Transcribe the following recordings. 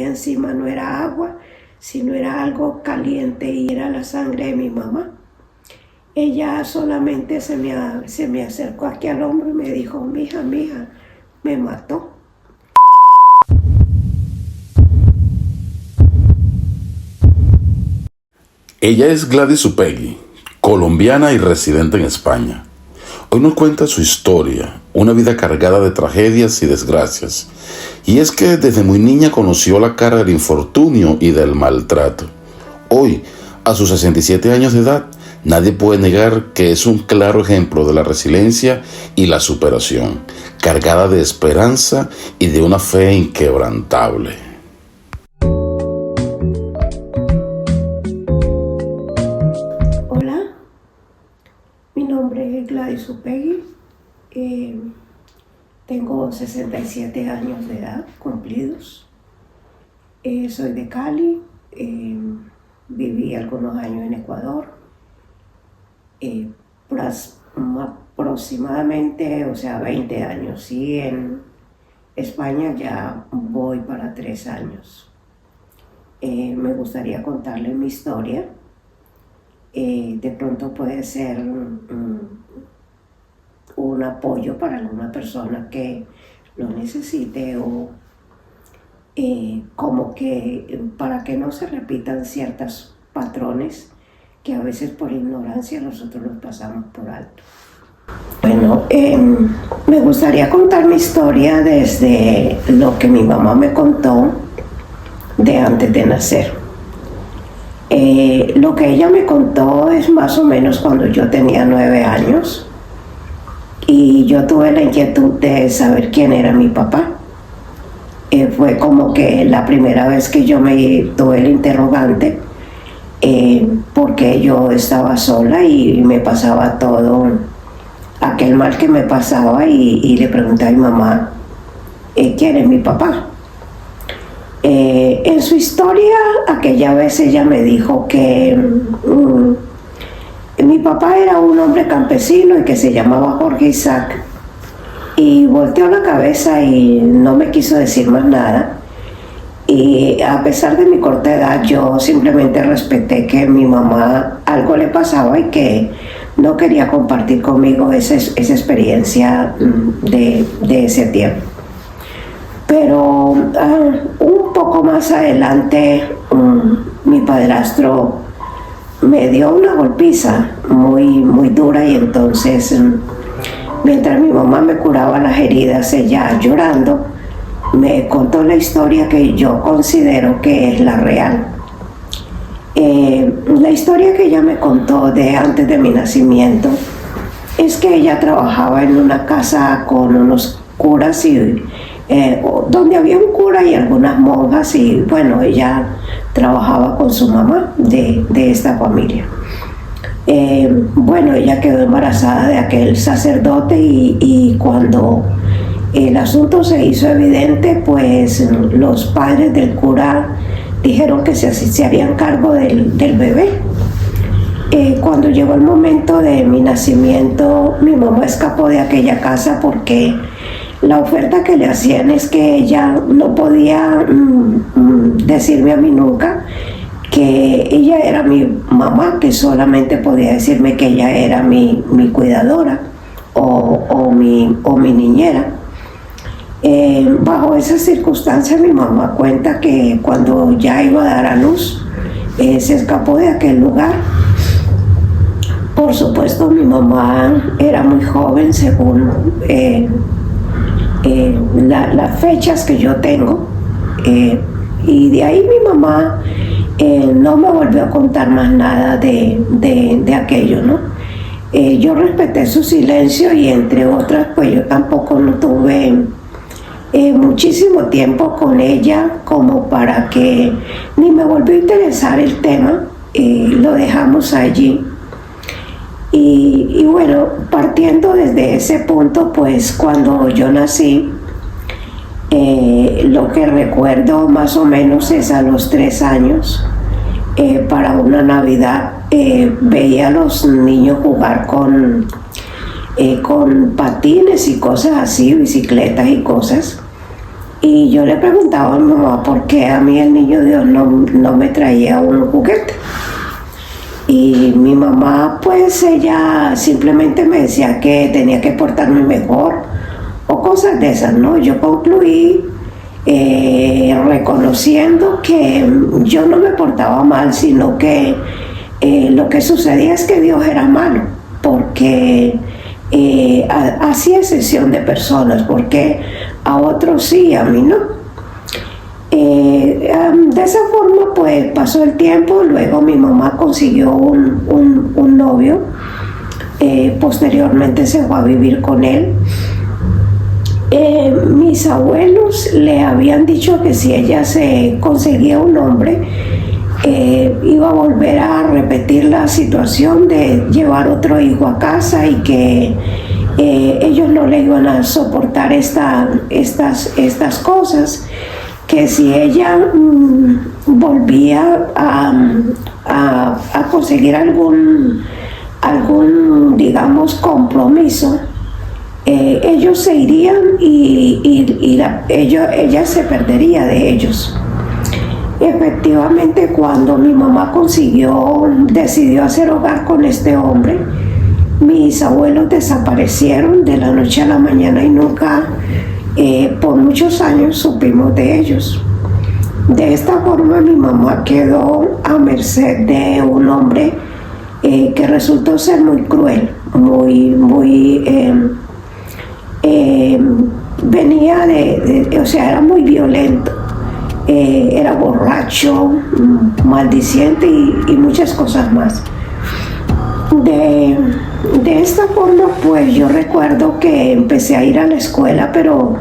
encima no era agua, sino era algo caliente y era la sangre de mi mamá. Ella solamente se me acercó aquí al hombro y me dijo, mija, me mató. Ella es Gladys Upegui, colombiana y residente en España. Hoy nos cuenta su historia, una vida cargada de tragedias y desgracias. Y es que desde muy niña conoció la cara del infortunio y del maltrato. Hoy, a sus 67 años de edad, nadie puede negar que es un claro ejemplo de la resiliencia y la superación, cargada de esperanza y de una fe inquebrantable. Hola, mi nombre es Gladys Upegui, tengo 67 años de edad cumplidos, soy de Cali, viví algunos años en Ecuador, aproximadamente, 20 años, y en España ya voy para 3 años. Me gustaría contarles mi historia. De pronto puede ser un apoyo para alguna persona que lo necesite o como que para que no se repitan ciertos patrones que a veces por ignorancia nosotros los pasamos por alto. Bueno, me gustaría contar mi historia desde lo que mi mamá me contó de antes de nacer. Lo que ella me contó es más o menos cuando yo tenía 9 años y yo tuve la inquietud de saber quién era mi papá. Fue como que la primera vez que yo me tuve el interrogante, porque yo estaba sola y me pasaba todo aquel mal que me pasaba y le pregunté a mi mamá, ¿quién es mi papá? En su historia, aquella vez ella me dijo que mi papá era un hombre campesino y que se llamaba Jorge Isaac, y volteó la cabeza y no me quiso decir más nada. Y a pesar de mi corta edad, yo simplemente respeté que mi mamá algo le pasaba y que no quería compartir conmigo esa experiencia de ese tiempo. Pero un poco más adelante, mi padrastro me dio una golpiza muy dura, y entonces, mientras mi mamá me curaba las heridas, ella llorando, me contó la historia que yo considero que es la real. La historia que ella me contó de antes de mi nacimiento es que ella trabajaba en una casa con unos curas y donde había un cura y algunas monjas, y bueno, ella trabajaba con su mamá de esta familia. Ella quedó embarazada de aquel sacerdote y cuando el asunto se hizo evidente, pues los padres del cura dijeron que se harían cargo del bebé. Cuando llegó el momento de mi nacimiento, mi mamá escapó de aquella casa porque la oferta que le hacían es que ella no podía decirme a mí nunca que ella era mi mamá, que solamente podía decirme que ella era mi cuidadora o mi niñera. Bajo esas circunstancias, mi mamá cuenta que cuando ya iba a dar a luz, se escapó de aquel lugar. Por supuesto, mi mamá era muy joven, según las fechas que yo tengo, y de ahí mi mamá no me volvió a contar más nada de aquello, ¿no? Yo respeté su silencio y, entre otras, pues yo tampoco no tuve muchísimo tiempo con ella como para que ni me volvió a interesar el tema. Lo dejamos allí. Y bueno, partiendo desde ese punto, pues cuando yo nací, lo que recuerdo más o menos es a los 3 años, para una Navidad, veía a los niños jugar con patines y cosas así, bicicletas y cosas. Y yo le preguntaba a mi mamá por qué a mí el niño Dios no me traía un juguete. Y mi mamá, pues ella simplemente me decía que tenía que portarme mejor o cosas de esas, ¿no? Yo concluí reconociendo que yo no me portaba mal, sino que lo que sucedía es que Dios era malo, porque hacía excepción de personas, porque a otros sí, a mí no. De esa forma pues pasó el tiempo, luego mi mamá consiguió un novio, posteriormente se fue a vivir con él. Mis abuelos le habían dicho que si ella se conseguía un hombre, iba a volver a repetir la situación de llevar otro hijo a casa y que ellos no le iban a soportar estas cosas, que si ella volvía a conseguir algún digamos compromiso, ellos se irían y ella se perdería de ellos. Efectivamente, cuando mi mamá decidió hacer hogar con este hombre, mis abuelos desaparecieron de la noche a la mañana y nunca, por muchos años, supimos de ellos. De esta forma mi mamá quedó a merced de un hombre que resultó ser muy cruel, venía o sea, era muy violento, era borracho, maldiciente y muchas cosas más. De esta forma, pues yo recuerdo que empecé a ir a la escuela, pero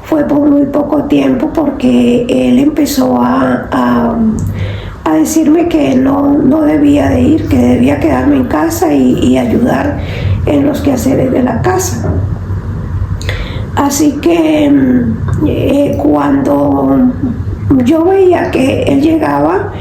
fue por muy poco tiempo, porque él empezó a decirme que no debía de ir, que debía quedarme en casa y ayudar en los quehaceres de la casa. Así que cuando yo veía que él llegaba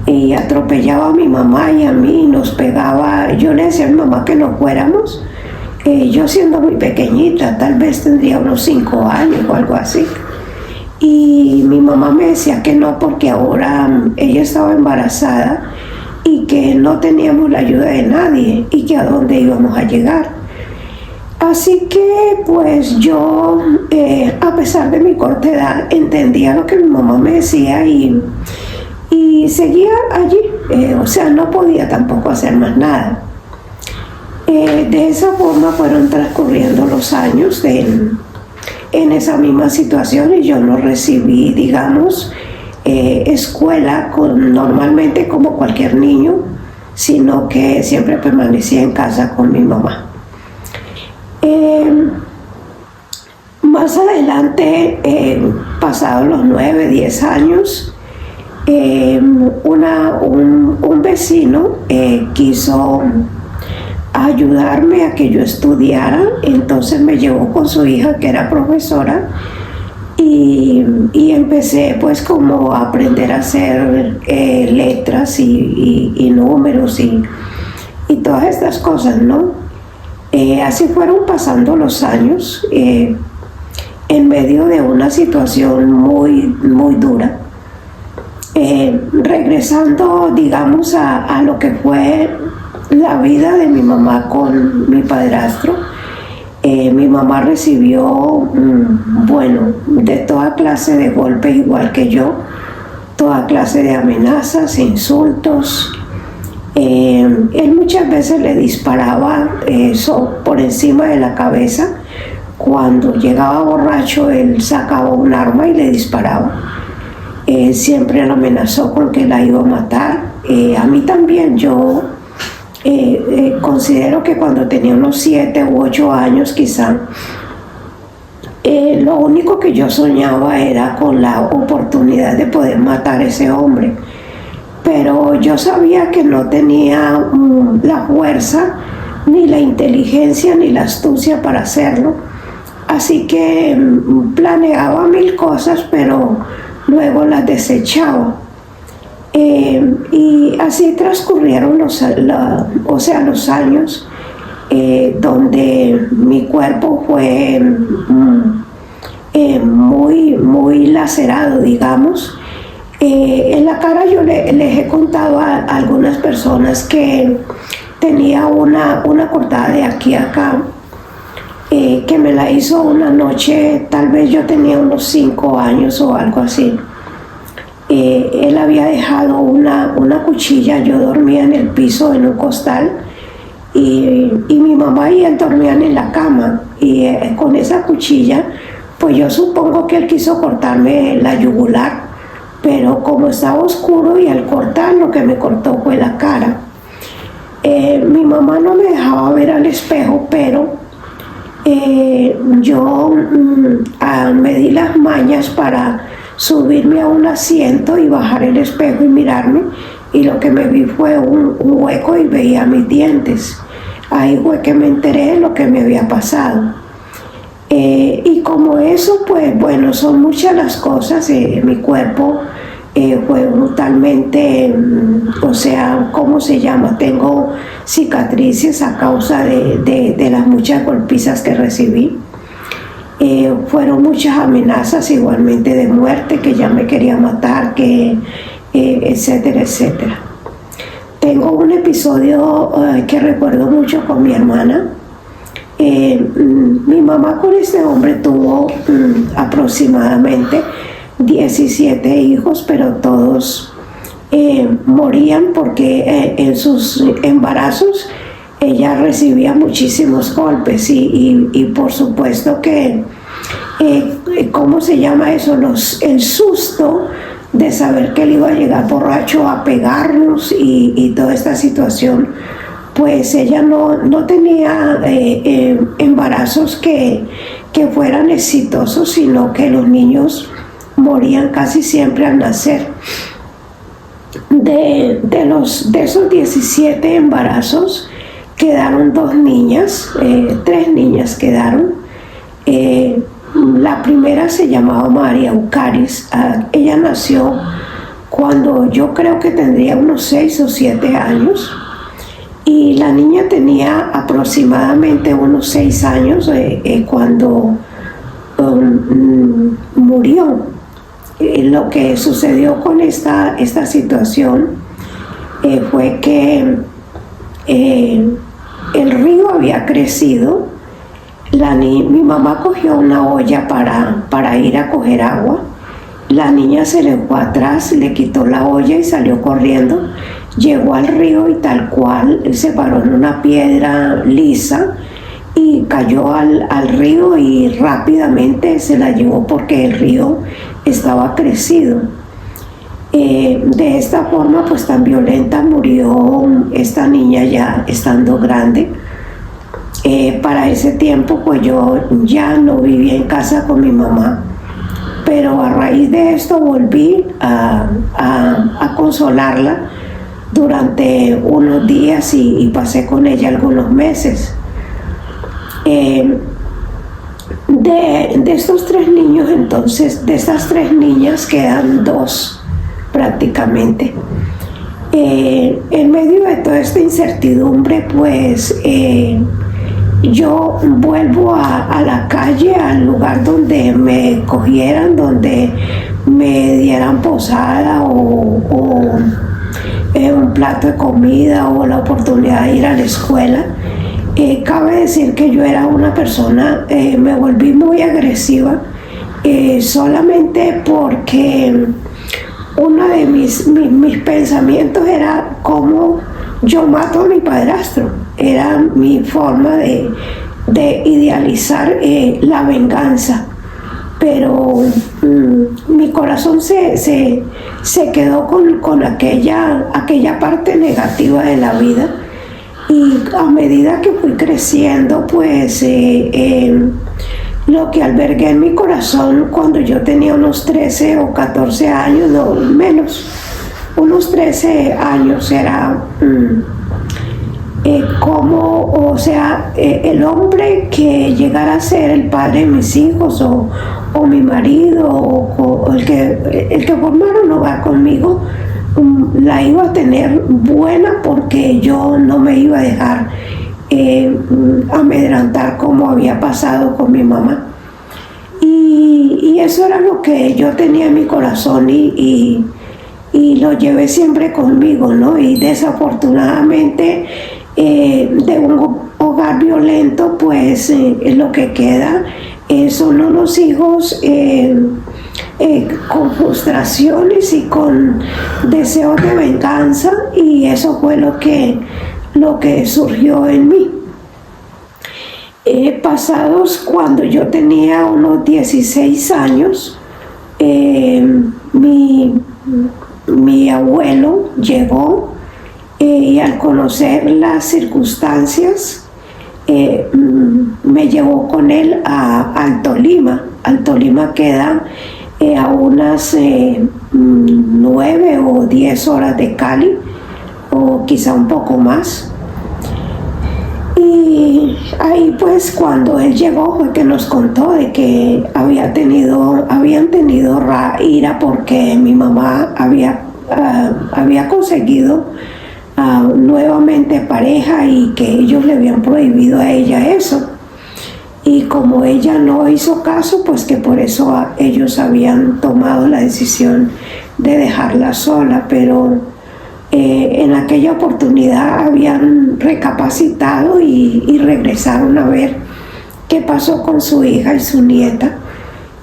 y atropellaba a mi mamá y a mí, nos pegaba, yo le decía a mi mamá que no fuéramos, yo siendo muy pequeñita, tal vez tendría unos 5 años o algo así, y mi mamá me decía que no, porque ahora ella estaba embarazada y que no teníamos la ayuda de nadie y que a dónde íbamos a llegar. Así que pues yo, a pesar de mi corta edad, entendía lo que mi mamá me decía y seguía allí, o sea, no podía tampoco hacer más nada. De esa forma fueron transcurriendo los años en esa misma situación, y yo no recibí, digamos, escuela normalmente como cualquier niño, sino que siempre permanecía en casa con mi mamá. Más adelante, pasados los 9, 10 años, un vecino quiso ayudarme a que yo estudiara, entonces me llevó con su hija, que era profesora, y empecé pues como a aprender a hacer letras y números y todas estas cosas, ¿no? Así fueron pasando los años, en medio de una situación muy dura. Regresando, digamos, a lo que fue la vida de mi mamá con mi padrastro, mi mamá recibió, bueno, de toda clase de golpes, igual que yo, toda clase de amenazas, insultos. Él muchas veces le disparaba por encima de la cabeza. Cuando llegaba borracho, él sacaba un arma y le disparaba. Siempre la amenazó con que la iba a matar. A mí también. Yo considero que cuando tenía unos 7 u 8 años quizá, lo único que yo soñaba era con la oportunidad de poder matar a ese hombre. Pero yo sabía que no tenía la fuerza, ni la inteligencia, ni la astucia para hacerlo. Así que planeaba 1000 cosas, pero luego las desechaba. Y así transcurrieron los años, donde mi cuerpo fue muy lacerado, digamos. En la cara yo les he contado a algunas personas que tenía una cortada de aquí a acá, que me la hizo una noche, tal vez yo tenía unos 5 años o algo así. Él había dejado una cuchilla, yo dormía en el piso en un costal y mi mamá y él dormían en la cama, y con esa cuchilla, pues yo supongo que él quiso cortarme la yugular, pero como estaba oscuro y al cortar lo que me cortó fue la cara. Mi mamá no me dejaba ver al espejo, pero yo me di las mañas para subirme a un asiento y bajar el espejo y mirarme, y lo que me vi fue un hueco y veía mis dientes. Ahí fue que me enteré de lo que me había pasado. Y como eso, pues bueno, son muchas las cosas. Mi cuerpo fue brutalmente, o sea, ¿cómo se llama? Tengo cicatrices a causa de las muchas golpizas que recibí. Fueron muchas amenazas igualmente de muerte, que ya me quería matar, etcétera, etcétera. Tengo un episodio que recuerdo mucho con mi hermana. Mi mamá con este hombre tuvo aproximadamente 17 hijos, pero todos morían porque en sus embarazos ella recibía muchísimos golpes y por supuesto que, ¿cómo se llama eso? El susto de saber que él iba a llegar borracho a pegarnos y toda esta situación, pues ella no tenía embarazos que fueran exitosos, sino que los niños morían casi siempre al nacer. De esos 17 embarazos quedaron 2 niñas, 3 niñas quedaron. La primera se llamaba María Eucaris. Ella nació cuando yo creo que tendría unos 6 o 7 años, y la niña tenía aproximadamente unos 6 años cuando murió. Lo que sucedió con esta situación fue que el río había crecido. Mi mamá cogió una olla para ir a coger agua. La niña se le fue atrás, le quitó la olla y salió corriendo. Llegó al río y tal cual se paró en una piedra lisa y cayó al río, y rápidamente se la llevó porque el río estaba crecido. De esta forma, pues tan violenta, murió esta niña ya estando grande. Para ese tiempo, pues yo ya no vivía en casa con mi mamá, pero a raíz de esto volví a consolarla durante unos días y pasé con ella algunos meses. De estos 3 niños, entonces, de estas 3 niñas quedan 2 prácticamente. En medio de toda esta incertidumbre, pues yo vuelvo a la calle, al lugar donde me cogieran, donde me dieran posada o un plato de comida o la oportunidad de ir a la escuela. Cabe decir que yo era una persona, me volví muy agresiva, solamente porque uno de mis pensamientos era cómo yo mato a mi padrastro. Era mi forma de idealizar la venganza, pero mi corazón se quedó con aquella parte negativa de la vida. Y a medida que fui creciendo, pues lo que albergué en mi corazón cuando yo tenía unos 13 o 14 años, no menos, unos 13 años, era el hombre que llegara a ser el padre de mis hijos o mi marido o el que formara un hogar conmigo, la iba a tener buena, porque yo no me iba a dejar amedrentar como había pasado con mi mamá. Y eso era lo que yo tenía en mi corazón y lo llevé siempre conmigo, ¿no? Y desafortunadamente de un hogar violento, pues lo que queda son unos hijos con frustraciones y con deseos de venganza, y eso fue lo que surgió en mí. Pasados cuando yo tenía unos 16 años, mi abuelo llegó y al conocer las circunstancias me llevó con él al Tolima. Al Tolima queda a unas 9 o 10 horas de Cali, o quizá un poco más. Y ahí pues cuando él llegó fue que nos contó de que habían tenido ira porque mi mamá había conseguido nuevamente pareja y que ellos le habían prohibido a ella eso. Y como ella no hizo caso, pues que por eso ellos habían tomado la decisión de dejarla sola, pero en aquella oportunidad habían recapacitado y regresaron a ver qué pasó con su hija y su nieta.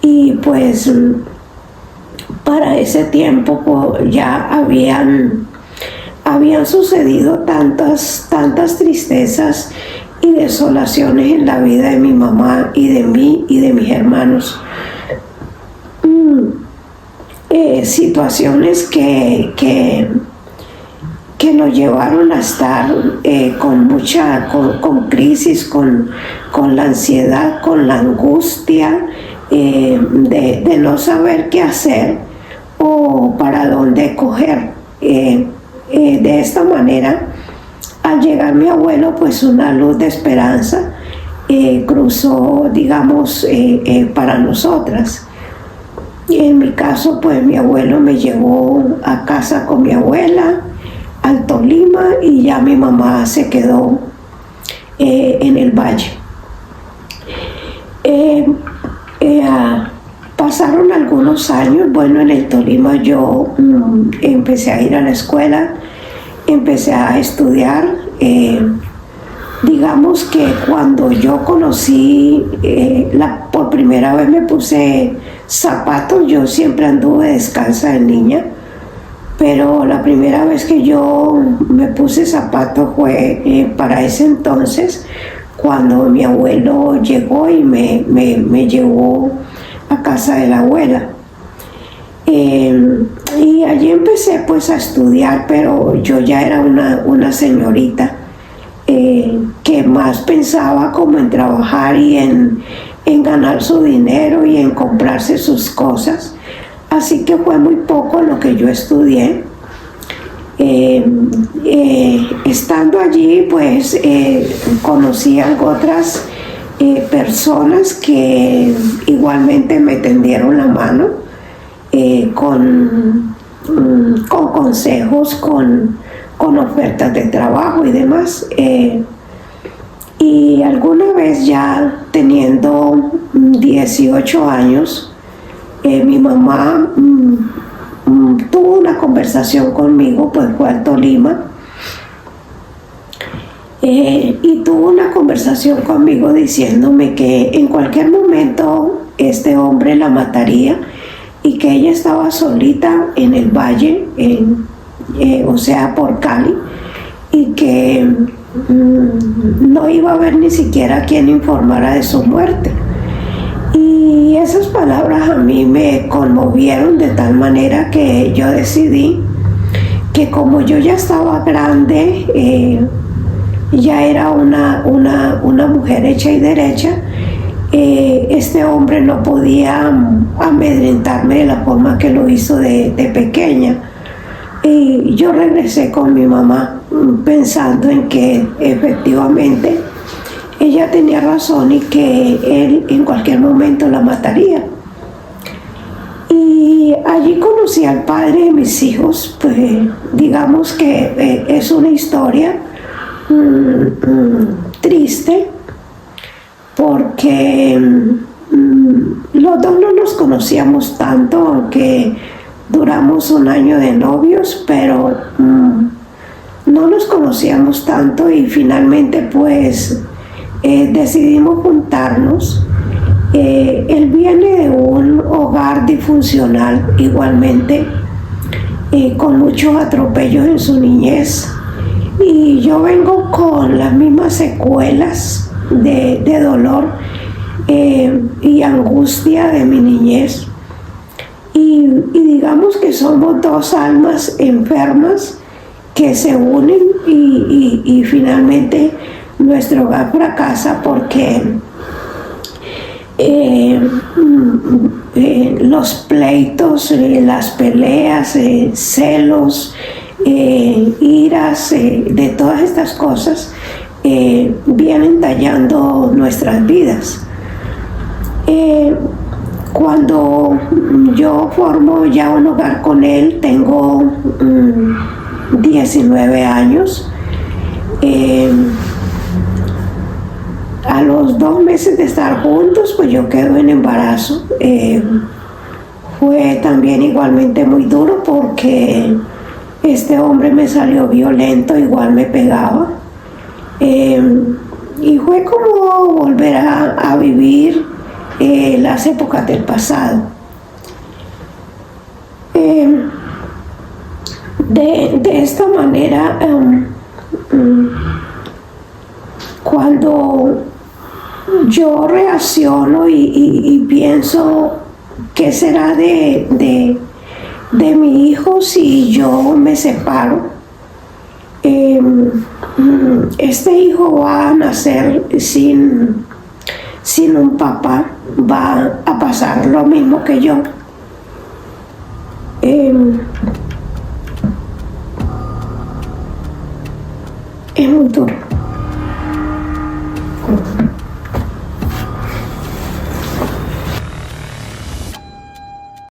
Y pues para ese tiempo pues, ya habían sucedido tantas tristezas y desolaciones en la vida de mi mamá y de mí y de mis hermanos. Situaciones que nos llevaron a estar con crisis, con la ansiedad, con la angustia de no saber qué hacer o para dónde coger. De esta manera, al llegar mi abuelo, pues una luz de esperanza cruzó, digamos, para nosotras. Y en mi caso, pues mi abuelo me llevó a casa con mi abuela, al Tolima, y ya mi mamá se quedó en el valle. Pasaron algunos años, bueno, en el Tolima yo empecé a ir a la escuela, empecé a estudiar. Digamos que cuando yo conocí, por primera vez me puse zapatos. Yo siempre anduve descalza de niña, pero la primera vez que yo me puse zapatos fue para ese entonces, cuando mi abuelo llegó y me llevó a casa de la abuela. Y allí empecé pues a estudiar, pero yo ya era una señorita que más pensaba como en trabajar y en ganar su dinero y en comprarse sus cosas. Así que fue muy poco lo que yo estudié. Estando allí pues conocí a otras personas que igualmente me tendieron la mano con consejos, con ofertas de trabajo y demás. Y alguna vez, ya teniendo 18 años, mi mamá tuvo una conversación conmigo, pues fue al Tolima, y tuvo una conversación conmigo diciéndome que en cualquier momento este hombre la mataría y que ella estaba solita en el valle, o sea, por Cali, y que no iba a haber ni siquiera quien informara de su muerte. Y esas palabras a mí me conmovieron de tal manera que yo decidí que, como yo ya estaba grande, ya era una mujer hecha y derecha, este hombre no podía amedrentarme de la forma que lo hizo de pequeña. Y yo regresé con mi mamá pensando en que efectivamente ella tenía razón y que él en cualquier momento la mataría. Y allí conocí al padre de mis hijos. Pues digamos que es una historia triste, porque los dos no nos conocíamos tanto, aunque duramos un año de novios, pero no nos conocíamos tanto y finalmente pues decidimos juntarnos. Él viene de un hogar disfuncional igualmente, con muchos atropellos en su niñez, y yo vengo con las mismas secuelas de dolor y angustia de mi niñez, y digamos que somos dos almas enfermas que se unen y finalmente nuestro hogar fracasa porque los pleitos, las peleas, celos, iras, de todas estas cosas vienen dañando nuestras vidas. Cuando yo formo ya un hogar con él, tengo 19 años. A los 2 meses de estar juntos, pues yo quedo en embarazo. Fue también igualmente muy duro porque este hombre me salió violento, igual me pegaba. Y fue como volver a vivir las épocas del pasado. De esta manera, cuando yo reacciono y pienso qué será de mi hijo si yo me separo, este hijo va a nacer sin un papá, va a pasar lo mismo que yo. Es muy duro.